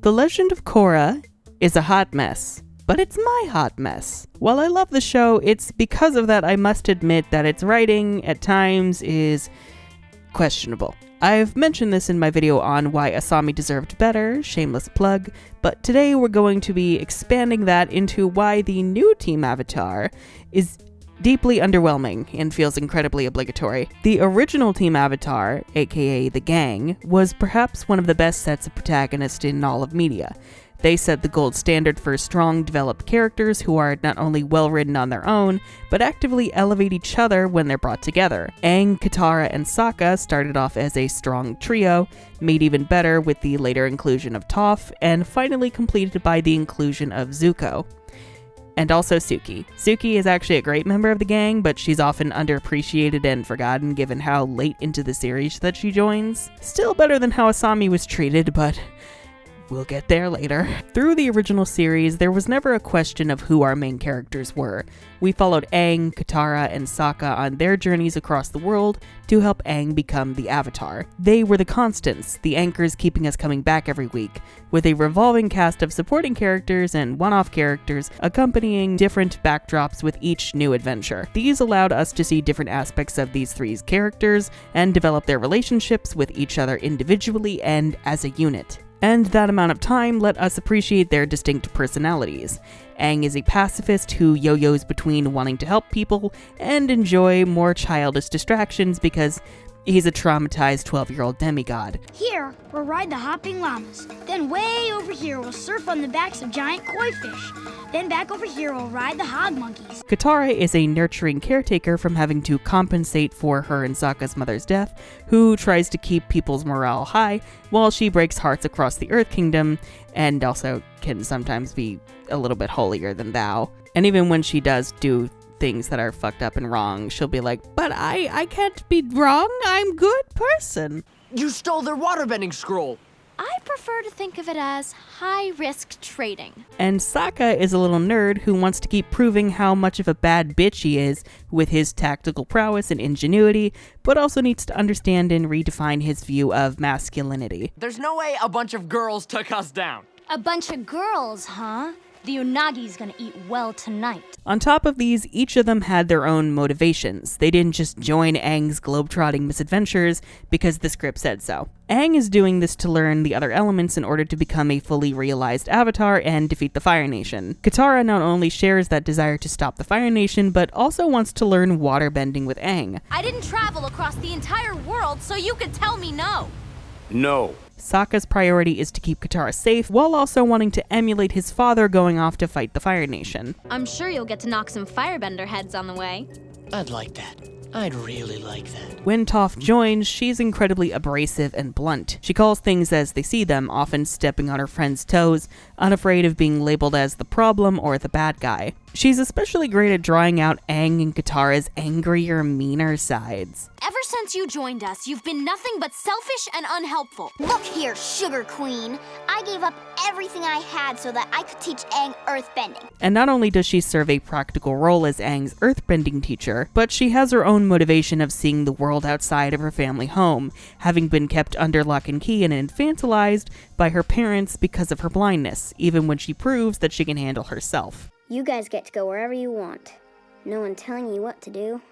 The Legend of Korra is a hot mess, but it's my hot mess. While I love the show, it's because of that I must admit that its writing at times is questionable. I've mentioned this in my video on why Asami deserved better, shameless plug, but today we're going to be expanding that into why the new Team Avatar is deeply underwhelming and feels incredibly obligatory. The original Team Avatar, aka the Gaang, was perhaps one of the best sets of protagonists in all of media. They set the gold standard for strong, developed characters who are not only well-written on their own, but actively elevate each other when they're brought together. Aang, Katara, and Sokka started off as a strong trio, made even better with the later inclusion of Toph, and finally completed by the inclusion of Zuko. And also Suki. Suki is actually a great member of the Gaang, but she's often underappreciated and forgotten given how late into the series that she joins. Still better than how Asami was treated, but we'll get there later. Through the original series, there was never a question of who our main characters were. We followed Aang, Katara, and Sokka on their journeys across the world to help Aang become the Avatar. They were the constants, the anchors keeping us coming back every week, with a revolving cast of supporting characters and one-off characters accompanying different backdrops with each new adventure. These allowed us to see different aspects of these three characters and develop their relationships with each other individually and as a unit. And that amount of time let us appreciate their distinct personalities. Aang is a pacifist who yo-yos between wanting to help people and enjoy more childish distractions because he's a traumatized 12-year-old demigod. Here, we'll ride the hopping llamas. Then way over here, we'll surf on the backs of giant koi fish. Then back over here, we'll ride the hog monkeys. Katara is a nurturing caretaker from having to compensate for her and Sokka's mother's death, who tries to keep people's morale high while she breaks hearts across the Earth Kingdom, and also can sometimes be a little bit holier than thou. And even when she does do things that are fucked up and wrong, she'll be like, but I can't be wrong, I'm good person. You stole their waterbending scroll. I prefer to think of it as high-risk trading. And Sokka is a little nerd who wants to keep proving how much of a bad bitch he is with his tactical prowess and ingenuity, but also needs to understand and redefine his view of masculinity. There's no way a bunch of girls took us down. A bunch of girls, huh? The Unagi's gonna eat well tonight. On top of these, each of them had their own motivations. They didn't just join Aang's globetrotting misadventures because the script said so. Aang is doing this to learn the other elements in order to become a fully realized Avatar and defeat the Fire Nation. Katara not only shares that desire to stop the Fire Nation, but also wants to learn waterbending with Aang. I didn't travel across the entire world so you could tell me no. No. Sokka's priority is to keep Katara safe, while also wanting to emulate his father going off to fight the Fire Nation. I'm sure you'll get to knock some firebender heads on the way. I'd like that. I'd really like that. When Toph joins, she's incredibly abrasive and blunt. She calls things as they see them, often stepping on her friend's toes, unafraid of being labeled as the problem or the bad guy. She's especially great at drawing out Aang and Katara's angrier, meaner sides. Ever since you joined us, you've been nothing but selfish and unhelpful. Look here, Sugar Queen. I gave up everything I had so that I could teach Aang earthbending. And not only does she serve a practical role as Aang's earthbending teacher, but she has her own motivation of seeing the world outside of her family home, having been kept under lock and key and infantilized by her parents because of her blindness, even when she proves that she can handle herself. You guys get to go wherever you want. No one telling you what to do.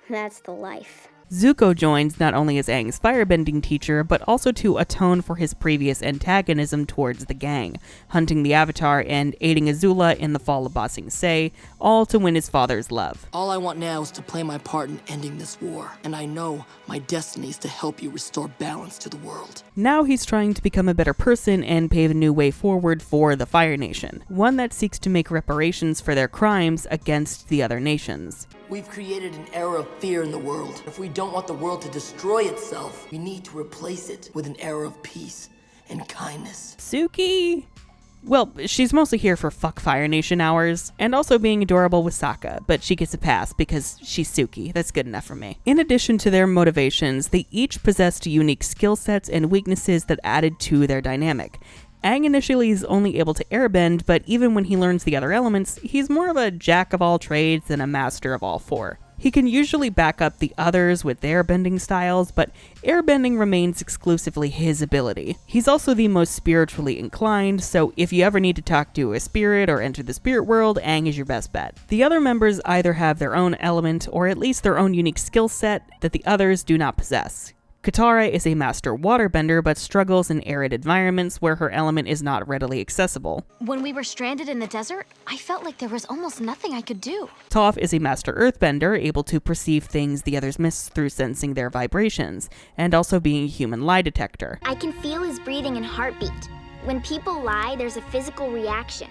That's the life. Zuko joins not only as Aang's firebending teacher, but also to atone for his previous antagonism towards the Gaang, hunting the Avatar and aiding Azula in the fall of Ba Sing Se, all to win his father's love. All I want now is to play my part in ending this war, and I know my destiny is to help you restore balance to the world. Now he's trying to become a better person and pave a new way forward for the Fire Nation, one that seeks to make reparations for their crimes against the other nations. We've created an era of fear in the world. If we don't want the world to destroy itself, we need to replace it with an era of peace and kindness. Suki? Well, she's mostly here for fuck Fire Nation hours, and also being adorable with Sokka, but she gets a pass because she's Suki. That's good enough for me. In addition to their motivations, they each possessed unique skill sets and weaknesses that added to their dynamic. Aang initially is only able to airbend, but even when he learns the other elements, he's more of a jack of all trades than a master of all four. He can usually back up the others with their bending styles, but airbending remains exclusively his ability. He's also the most spiritually inclined, so if you ever need to talk to a spirit or enter the spirit world, Aang is your best bet. The other members either have their own element or at least their own unique skill set that the others do not possess. Katara is a master waterbender but struggles in arid environments where her element is not readily accessible. When we were stranded in the desert, I felt like there was almost nothing I could do. Toph is a master earthbender, able to perceive things the others miss through sensing their vibrations, and also being a human lie detector. I can feel his breathing and heartbeat. When people lie, there's a physical reaction.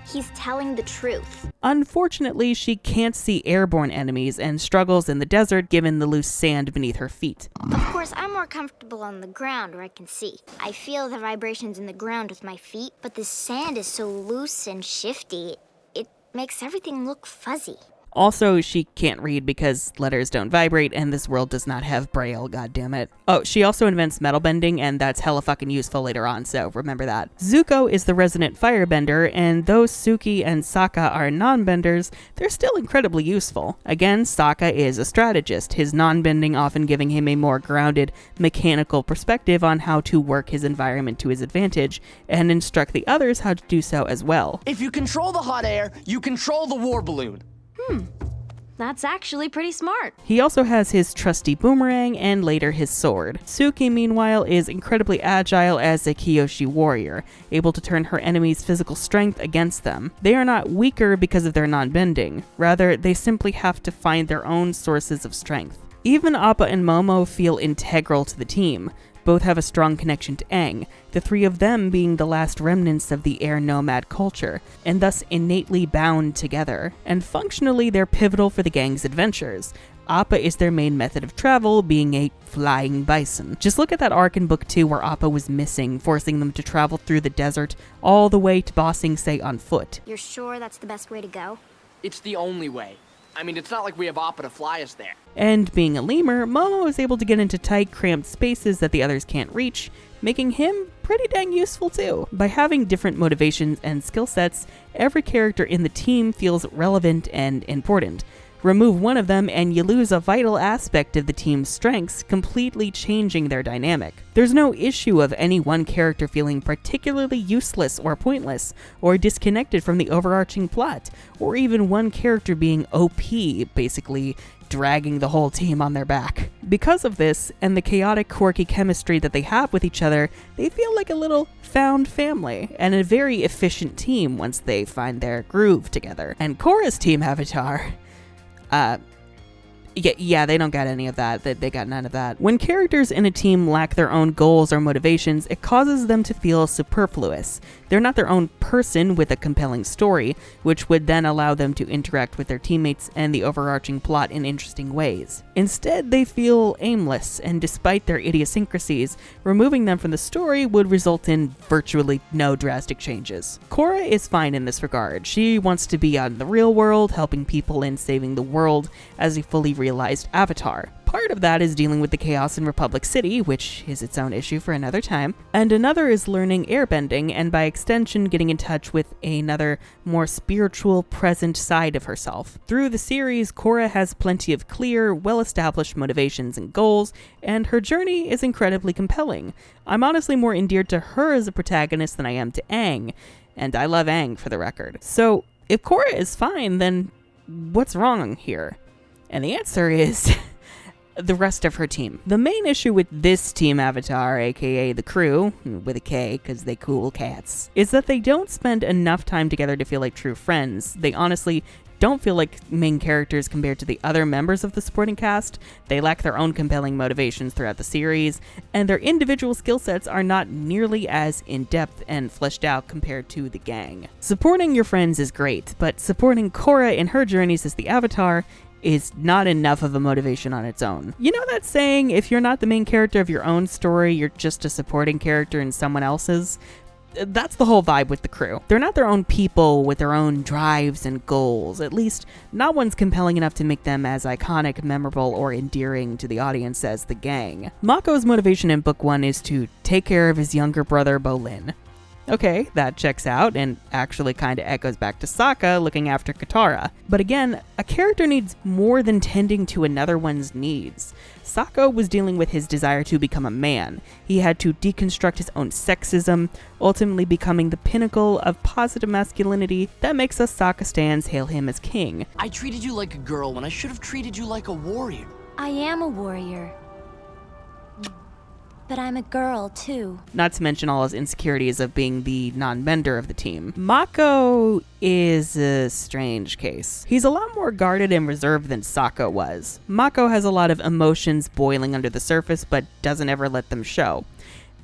He's telling the truth. Unfortunately, she can't see airborne enemies and struggles in the desert given the loose sand beneath her feet. Of course, I'm more comfortable on the ground where I can see. I feel the vibrations in the ground with my feet, but the sand is so loose and shifty, it makes everything look fuzzy. Also, she can't read because letters don't vibrate and this world does not have Braille, goddammit. Oh, she also invents metal bending and that's hella fucking useful later on, so remember that. Zuko is the resident firebender, and though Suki and Sokka are non-benders, they're still incredibly useful. Again, Sokka is a strategist, his non-bending often giving him a more grounded, mechanical perspective on how to work his environment to his advantage, and instruct the others how to do so as well. If you control the hot air, you control the war balloon. That's actually pretty smart. He also has his trusty boomerang and later his sword. Suki, meanwhile, is incredibly agile as a Kyoshi warrior, able to turn her enemies' physical strength against them. They are not weaker because of their non-bending, rather they simply have to find their own sources of strength. Even Appa and Momo feel integral to the team. Both have a strong connection to Aang, the three of them being the last remnants of the air nomad culture, and thus innately bound together. And functionally, they're pivotal for the gang's adventures. Appa is their main method of travel, being a flying bison. Just look at that arc in Book 2 where Appa was missing, forcing them to travel through the desert all the way to Ba Sing Se on foot. You're sure that's the best way to go? It's the only way. I mean, it's not like we have Appa to fly us there. And being a lemur, Momo is able to get into tight, cramped spaces that the others can't reach, making him pretty dang useful too. By having different motivations and skill sets, every character in the team feels relevant and important. Remove one of them and you lose a vital aspect of the team's strengths, completely changing their dynamic. There's no issue of any one character feeling particularly useless or pointless, or disconnected from the overarching plot, or even one character being OP, basically dragging the whole team on their back. Because of this, and the chaotic, quirky chemistry that they have with each other, they feel like a little found family, and a very efficient team once they find their groove together. And Korra's team avatar... Yeah, they don't got any of that. They got none of that. When characters in a team lack their own goals or motivations, it causes them to feel superfluous. They're not their own person with a compelling story, which would then allow them to interact with their teammates and the overarching plot in interesting ways. Instead, they feel aimless, and despite their idiosyncrasies, removing them from the story would result in virtually no drastic changes. Korra is fine in this regard. She wants to be out in the real world, helping people and saving the world as a fully realized avatar. Part of that is dealing with the chaos in Republic City, which is its own issue for another time, and another is learning airbending and by extension getting in touch with another more spiritual, present side of herself. Through the series, Korra has plenty of clear, well-established motivations and goals, and her journey is incredibly compelling. I'm honestly more endeared to her as a protagonist than I am to Aang, and I love Aang for the record. So, if Korra is fine, then what's wrong here? And the answer is the rest of her team. The main issue with this team avatar, aka the Krew, with a K because they cool cats, is that they don't spend enough time together to feel like true friends. They honestly don't feel like main characters compared to the other members of the supporting cast. They lack their own compelling motivations throughout the series, and their individual skill sets are not nearly as in-depth and fleshed out compared to the gang. Supporting your friends is great, but supporting Korra in her journeys as the Avatar is not enough of a motivation on its own. You know that saying, if you're not the main character of your own story, you're just a supporting character in someone else's? That's the whole vibe with the Krew. They're not their own people with their own drives and goals, at least not ones compelling enough to make them as iconic, memorable, or endearing to the audience as the gang. Mako's motivation in Book 1 is to take care of his younger brother, Bolin. Okay, that checks out and actually kind of echoes back to Sokka looking after Katara. But again, a character needs more than tending to another one's needs. Sokka was dealing with his desire to become a man. He had to deconstruct his own sexism, ultimately becoming the pinnacle of positive masculinity that makes us Sokka stans hail him as king. I treated you like a girl when I should have treated you like a warrior. I am a warrior. But I'm a girl, too. Not to mention all his insecurities of being the non-bender of the team. Mako is a strange case. He's a lot more guarded and reserved than Sokka was. Mako has a lot of emotions boiling under the surface, but doesn't ever let them show.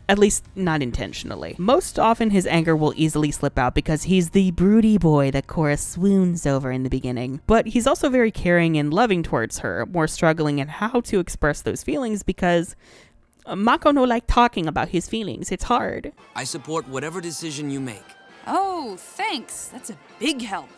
At least, not intentionally. Most often, his anger will easily slip out because he's the broody boy that Korra swoons over in the beginning. But he's also very caring and loving towards her, more struggling in how to express those feelings because Mako no like talking about his feelings. It's hard. I support whatever decision you make. Oh, thanks. That's a big help.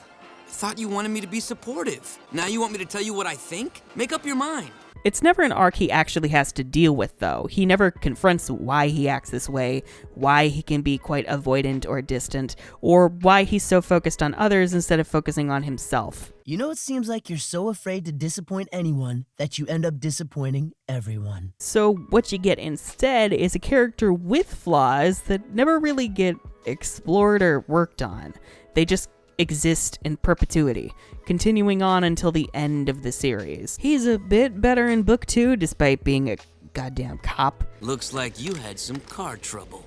Thought you wanted me to be supportive. Now you want me to tell you what I think? Make up your mind. It's never an arc he actually has to deal with, though. He never confronts why he acts this way, why he can be quite avoidant or distant, or why he's so focused on others instead of focusing on himself. You know, it seems like you're so afraid to disappoint anyone that you end up disappointing everyone. So what you get instead is a character with flaws that never really get explored or worked on. They just exist in perpetuity, continuing on until the end of the series. He's a bit better in book 2 despite being a goddamn cop. Looks like you had some car trouble.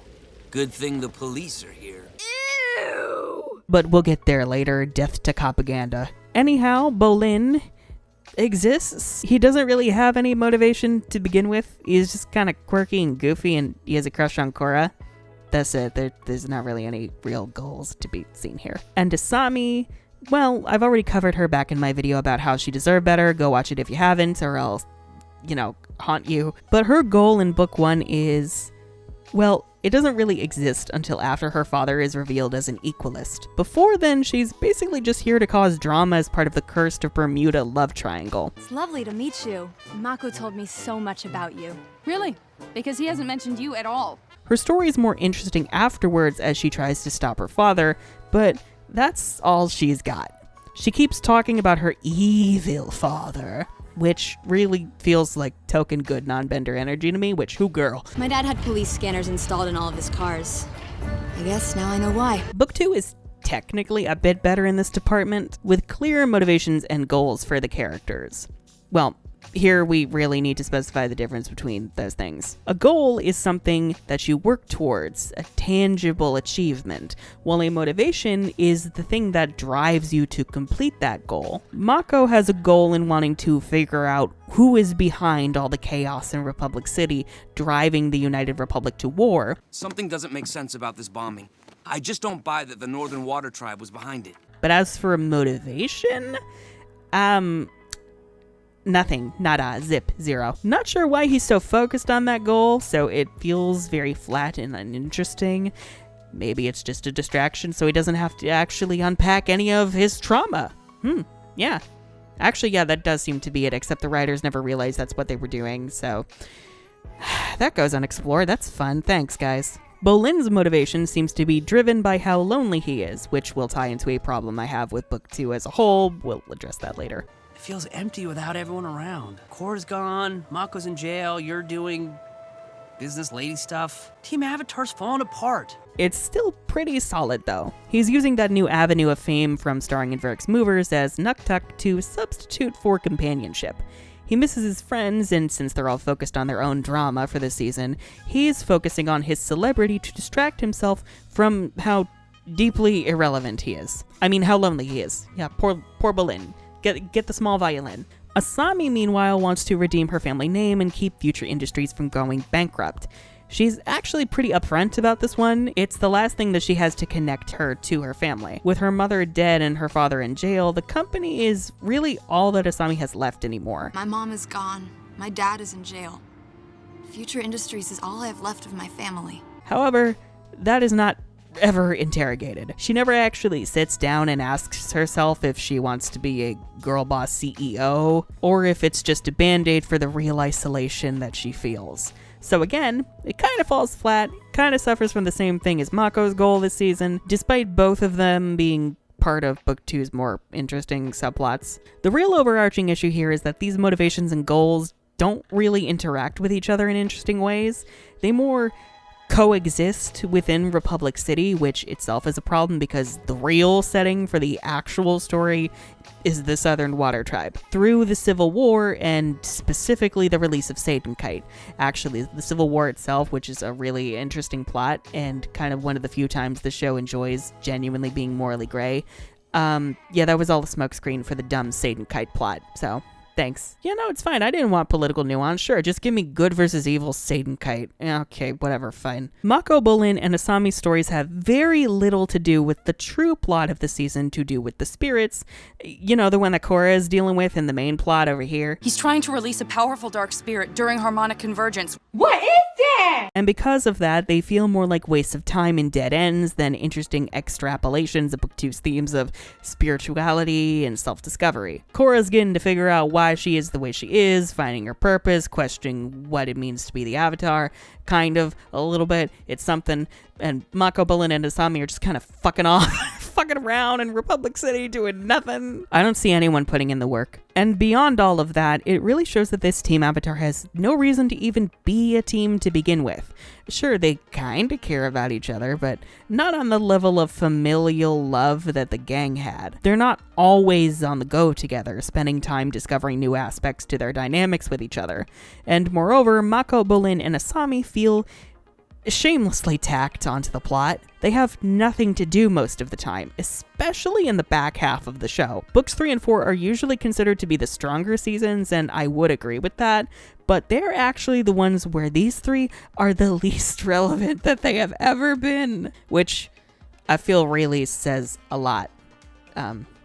Good thing the police are here. Ew. But we'll get there later. Death to propaganda. Anyhow, Bolin exists. He doesn't really have any motivation to begin with. He's just kind of quirky and goofy, and he has a crush on Korra. That's it. There's not really any real goals to be seen here. And Asami, well, I've already covered her back in my video about how she deserved better. Go watch it if you haven't, or I'll, haunt you. But her goal in book 1 is, well, it doesn't really exist until after her father is revealed as an equalist. Before then, she's basically just here to cause drama as part of the cursed Bermuda love triangle. It's lovely to meet you. Mako told me so much about you. Really? Because he hasn't mentioned you at all. Her story is more interesting afterwards as she tries to stop her father, but that's all she's got. She keeps talking about her evil father, which really feels like token good non-bender energy to me, which who girl? My dad had police scanners installed in all of his cars. I guess now I know why. Book 2 is technically a bit better in this department, with clearer motivations and goals for the characters. Well, here we really need to specify the difference between those things. A goal is something that you work towards, a tangible achievement, while a motivation is the thing that drives you to complete that goal. Mako has a goal in wanting to figure out who is behind all the chaos in Republic City, driving the United Republic to war. Something doesn't make sense about this bombing. I just don't buy that the Northern Water Tribe was behind it. But as for a motivation, nothing, nada, zip, zero. Not sure why he's so focused on that goal, so it feels very flat and uninteresting. Maybe it's just a distraction so he doesn't have to actually unpack any of his trauma. Yeah. Actually, yeah, that does seem to be it, except the writers never realized that's what they were doing, so that goes unexplored. That's fun. Thanks, guys. Bolin's motivation seems to be driven by how lonely he is, which will tie into a problem I have with book 2 as a whole. We'll address that later. It feels empty without everyone around. Korra's gone, Mako's in jail, you're doing business lady stuff. Team Avatar's falling apart. It's still pretty solid, though. He's using that new avenue of fame from starring in Verix Movers as Nuktuk to substitute for companionship. He misses his friends, and since they're all focused on their own drama for this season, he's focusing on his celebrity to distract himself from how deeply irrelevant he is. I mean, how lonely he is. Yeah, poor Bolin. Get the small violin. Asami, meanwhile, wants to redeem her family name and keep Future Industries from going bankrupt. She's actually pretty upfront about this one. It's the last thing that she has to connect her to her family. With her mother dead and her father in jail, the company is really all that Asami has left anymore. My mom is gone. My dad is in jail. Future Industries is all I have left of my family. However, that is not ever interrogated. She never actually sits down and asks herself if she wants to be a girl boss CEO, or if it's just a band-aid for the real isolation that she feels. So again, it kind of falls flat, kind of suffers from the same thing as Mako's goal this season, despite both of them being part of Book 2's more interesting subplots. The real overarching issue here is that these motivations and goals don't really interact with each other in interesting ways. They more coexist within Republic City, which itself is a problem because the real setting for the actual story is the Southern Water Tribe. Through the Civil War, and specifically the release of Seidenkite. Actually, the Civil War itself, which is a really interesting plot, and kind of one of the few times the show enjoys genuinely being morally gray. Yeah, that was all the smokescreen for the dumb Seidenkite plot, so thanks. Yeah, no, it's fine. I didn't want political nuance. Sure, just give me good versus evil Seidenkite. Okay, whatever, fine. Mako, Bolin, and Asami's stories have very little to do with the true plot of the season, to do with the spirits. You know, the one that Korra is dealing with in the main plot over here. He's trying to release a powerful dark spirit during harmonic convergence. What is that? And because of that, they feel more like wastes of time and dead ends than interesting extrapolations of Book 2's themes of spirituality and self-discovery. Korra's getting to figure out why she is the way she is, finding her purpose, questioning what it means to be the Avatar, kind of, a little bit, it's something, and Mako, Bolin, and Asami are just kind of fucking off, fucking around in Republic City doing nothing. I don't see anyone putting in the work. And beyond all of that, it really shows that this Team Avatar has no reason to even be a team to begin with. Sure, they kinda care about each other, but not on the level of familial love that the gang had. They're not always on the go together, spending time discovering new aspects to their dynamics with each other. And moreover, Mako, Bolin, and Asami feel shamelessly tacked onto the plot. They have nothing to do most of the time, especially in the back half of the show. Books 3 and 4 are usually considered to be the stronger seasons, and I would agree with that, but they're actually the ones where these three are the least relevant that they have ever been, which I feel really says a lot.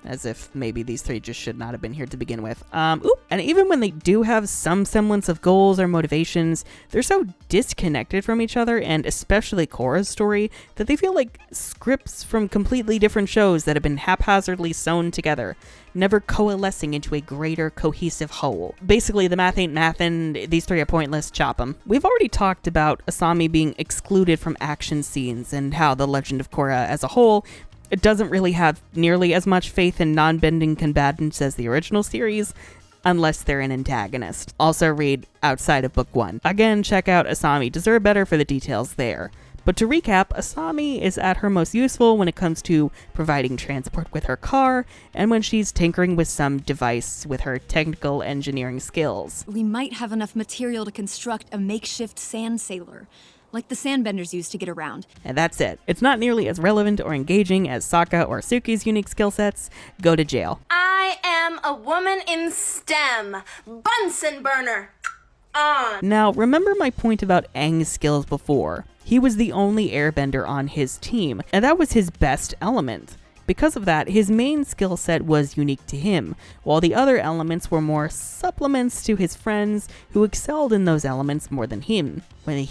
As if maybe these three just should not have been here to begin with. And even when they do have some semblance of goals or motivations, they're so disconnected from each other, and especially Korra's story, that they feel like scripts from completely different shows that have been haphazardly sewn together, never coalescing into a greater cohesive whole. Basically, the math ain't mathin', these three are pointless, chop 'em. We've already talked about Asami being excluded from action scenes, and how the Legend of Korra as a whole it doesn't really have nearly as much faith in non-bending combatants as the original series, unless they're an antagonist. Also read outside of Book 1. Again, check out Asami Deserve Better for the details there. But to recap, Asami is at her most useful when it comes to providing transport with her car, and when she's tinkering with some device with her technical engineering skills. We might have enough material to construct a makeshift sand sailor, like the sandbenders used to get around. And that's it. It's not nearly as relevant or engaging as Sokka or Suki's unique skill sets. Go to jail. I am a woman in STEM. Bunsen burner. On. Now, remember my point about Aang's skills before. He was the only airbender on his team, and that was his best element. Because of that, his main skill set was unique to him, while the other elements were more supplements to his friends who excelled in those elements more than him. Why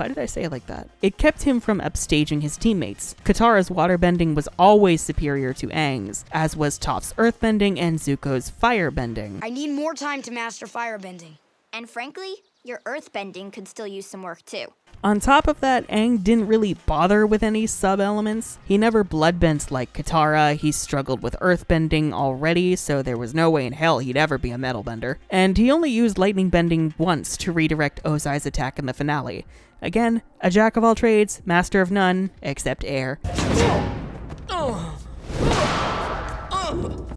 did I say it like that? It kept him from upstaging his teammates. Katara's waterbending was always superior to Aang's, as was Toph's earthbending and Zuko's firebending. I need more time to master firebending. And frankly, your earthbending could still use some work too. On top of that, Aang didn't really bother with any sub-elements. He never bloodbent like Katara, he struggled with earthbending already, so there was no way in hell he'd ever be a metalbender. And he only used lightning bending once to redirect Ozai's attack in the finale. Again, a jack of all trades, master of none, except air.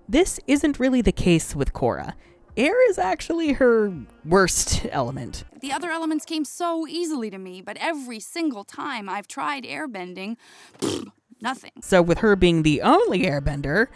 This isn't really the case with Korra. Air is actually her worst element. The other elements came so easily to me, but every single time I've tried airbending, nothing. So with her being the only airbender,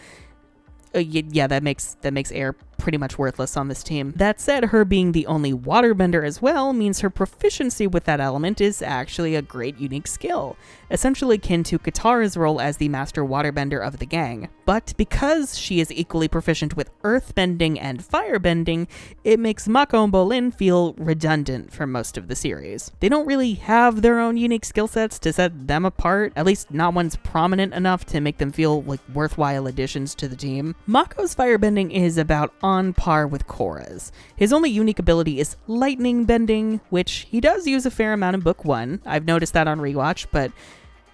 yeah, that makes air pretty much worthless on this team. That said, her being the only waterbender as well means her proficiency with that element is actually a great unique skill, essentially akin to Katara's role as the master waterbender of the gang. But because she is equally proficient with earthbending and firebending, it makes Mako and Bolin feel redundant for most of the series. They don't really have their own unique skill sets to set them apart, at least not ones prominent enough to make them feel like worthwhile additions to the team. Mako's firebending is about on par with Korra's. His only unique ability is lightning bending, which he does use a fair amount in Book 1. I've noticed that on rewatch, but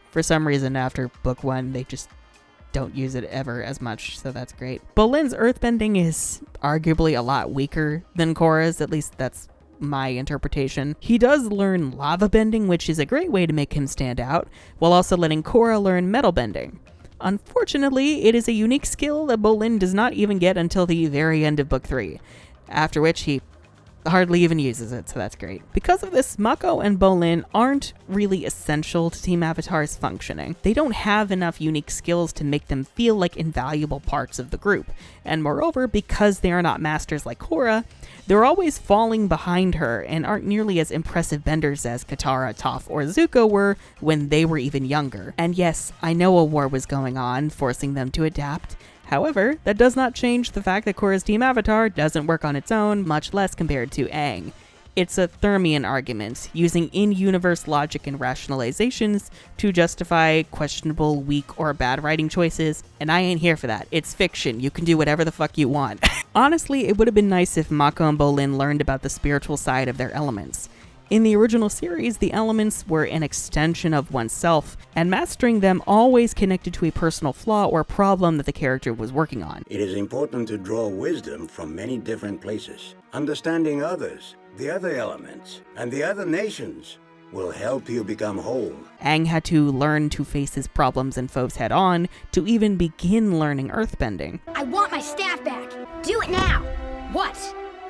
for some reason after Book 1, they just don't use it ever as much, so that's great. Bolin's earthbending is arguably a lot weaker than Korra's, at least that's my interpretation. He does learn lava bending, which is a great way to make him stand out, while also letting Korra learn metal bending. Unfortunately, it is a unique skill that Bolin does not even get until the very end of Book 3, after which he hardly even uses it, so that's great. Because of this, Mako and Bolin aren't really essential to Team Avatar's functioning. They don't have enough unique skills to make them feel like invaluable parts of the group, and moreover, because they are not masters like Korra, they're always falling behind her and aren't nearly as impressive benders as Katara, Toph, or Zuko were when they were even younger. And yes, I know a war was going on, forcing them to adapt. However, that does not change the fact that Korra's Team Avatar doesn't work on its own, much less compared to Aang. It's a Thermian argument, using in-universe logic and rationalizations to justify questionable, weak, or bad writing choices, and I ain't here for that. It's fiction. You can do whatever the fuck you want. Honestly, it would have been nice if Mako and Bolin learned about the spiritual side of their elements. In the original series, the elements were an extension of oneself, and mastering them always connected to a personal flaw or problem that the character was working on. It is important to draw wisdom from many different places. Understanding others, the other elements, and the other nations will help you become whole. Aang had to learn to face his problems and foes head on to even begin learning earthbending. I want my staff back. Do it now. What?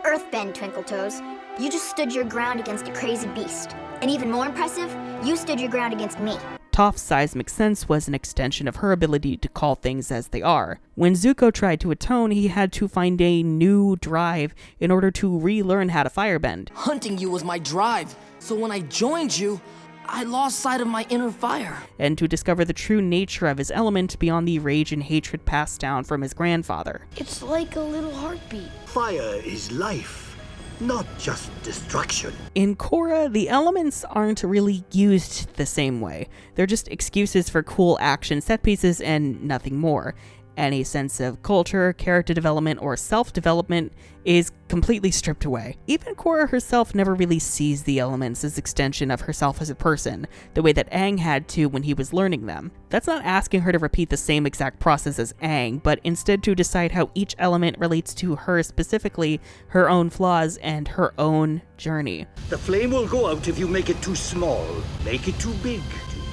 Earthbend, Twinkle Toes. You just stood your ground against a crazy beast. And even more impressive, you stood your ground against me. Toph's seismic sense was an extension of her ability to call things as they are. When Zuko tried to atone, he had to find a new drive in order to relearn how to firebend. Hunting you was my drive, so when I joined you, I lost sight of my inner fire. And to discover the true nature of his element beyond the rage and hatred passed down from his grandfather. It's like a little heartbeat. Fire is life, not just destruction. In Korra, the elements aren't really used the same way. They're just excuses for cool action set pieces and nothing more. Any sense of culture, character development, or self-development is completely stripped away. Even Korra herself never really sees the elements as extension of herself as a person, the way that Aang had to when he was learning them. That's not asking her to repeat the same exact process as Aang, but instead to decide how each element relates to her specifically, her own flaws, and her own journey. The flame will go out if you make it too small. Make it too big.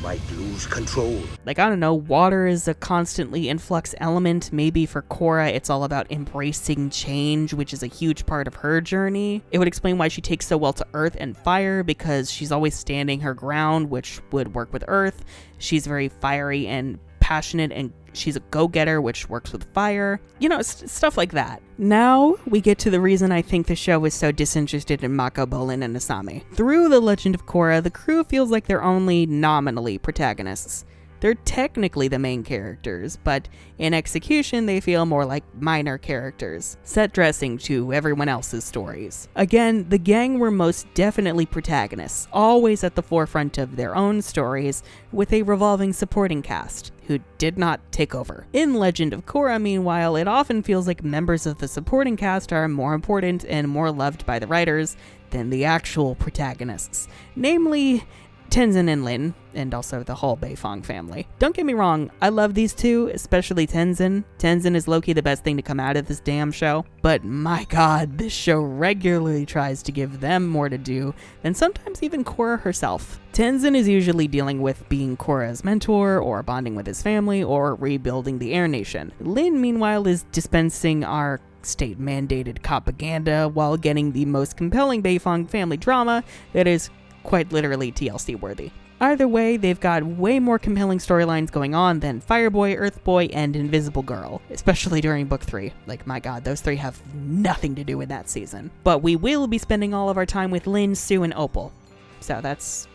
Might lose control. Like, I don't know, water is a constantly in flux element. Maybe for Korra, it's all about embracing change, which is a huge part of her journey. It would explain why she takes so well to earth and fire, because she's always standing her ground, which would work with earth. She's very fiery and passionate, and she's a go-getter, which works with fire. You know, stuff like that. Now, we get to the reason I think the show is so disinterested in Mako, Bolin, and Asami. Through The Legend of Korra, the crew feels like they're only nominally protagonists. They're technically the main characters, but in execution they feel more like minor characters, set dressing to everyone else's stories. Again, the gang were most definitely protagonists, always at the forefront of their own stories, with a revolving supporting cast, who did not take over. In Legend of Korra, meanwhile, it often feels like members of the supporting cast are more important and more loved by the writers than the actual protagonists, namely Tenzin and Lin, and also the whole Beifong family. Don't get me wrong, I love these two, especially Tenzin. Tenzin is low-key the best thing to come out of this damn show, but my god, this show regularly tries to give them more to do than sometimes even Korra herself. Tenzin is usually dealing with being Korra's mentor, or bonding with his family, or rebuilding the Air Nation. Lin, meanwhile, is dispensing our state-mandated propaganda while getting the most compelling Beifong family drama that is quite literally TLC worthy. Either way, they've got way more compelling storylines going on than Fireboy, Earthboy, and Invisible Girl, especially during Book 3. Like, my god, those three have nothing to do with that season. But we will be spending all of our time with Lin, Sue, and Opal. So that's...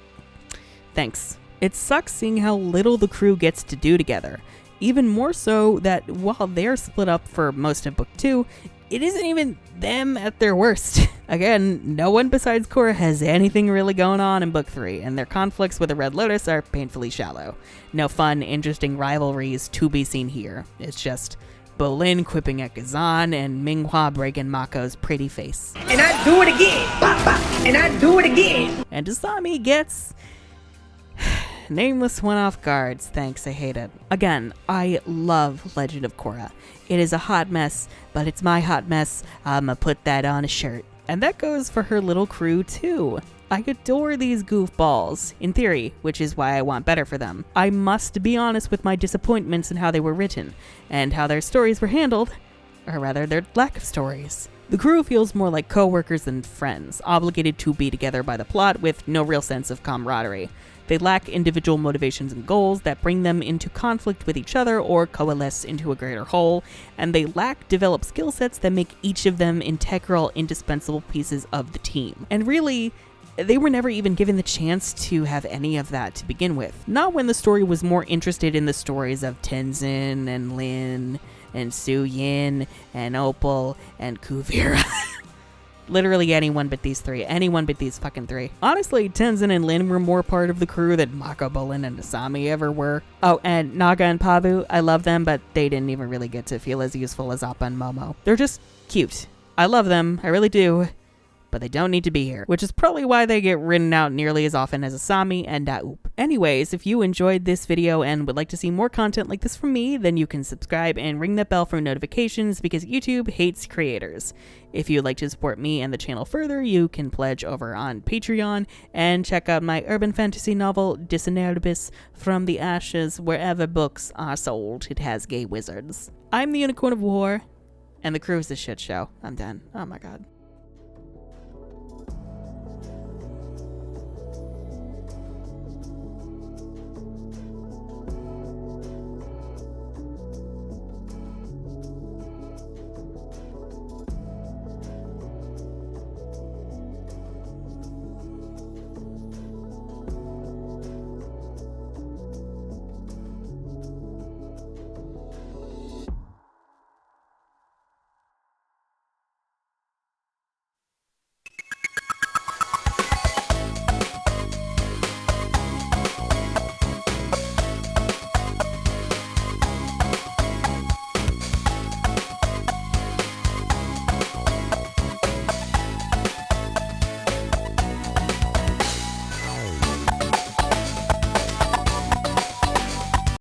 thanks. It sucks seeing how little the crew gets to do together. Even more so that while they're split up for most of Book 2, it isn't even them at their worst. Again, no one besides Korra has anything really going on in Book 3, and their conflicts with the Red Lotus are painfully shallow. No fun, interesting rivalries to be seen here. It's just Bolin quipping at Gazan, and Minghua breaking Mako's pretty face. And I do it again. Bop, bop. And I do it again. And Asami gets nameless one-off guards. Thanks, I hate it. Again, I love Legend of Korra. It is a hot mess, but it's my hot mess. I'ma put that on a shirt. And that goes for her little crew too. I adore these goofballs, in theory, which is why I want better for them. I must be honest with my disappointments in how they were written, and how their stories were handled, or rather their lack of stories. The crew feels more like co-workers than friends, obligated to be together by the plot with no real sense of camaraderie. They lack individual motivations and goals that bring them into conflict with each other or coalesce into a greater whole, and they lack developed skill sets that make each of them integral, indispensable pieces of the team. And really, they were never even given the chance to have any of that to begin with. Not when the story was more interested in the stories of Tenzin and Lin and Su Yin and Opal and Kuvira. Literally anyone but these three. Anyone but these fucking three. Honestly, Tenzin and Lin were more part of the crew than Mako, Bolin, and Asami ever were. Oh, and Naga and Pabu, I love them, but they didn't even really get to feel as useful as Appa and Momo. They're just cute. I love them, I really do. But they don't need to be here, which is probably why they get written out nearly as often as Asami and Daoop. Anyways, if you enjoyed this video and would like to see more content like this from me, then you can subscribe and ring that bell for notifications because YouTube hates creators. If you'd like to support me and the channel further, you can pledge over on Patreon and check out my urban fantasy novel, Disinherbis, From the Ashes, wherever books are sold. It has gay wizards. I'm the Unicorn of War, and the crew is a shit show. I'm done. Oh my god.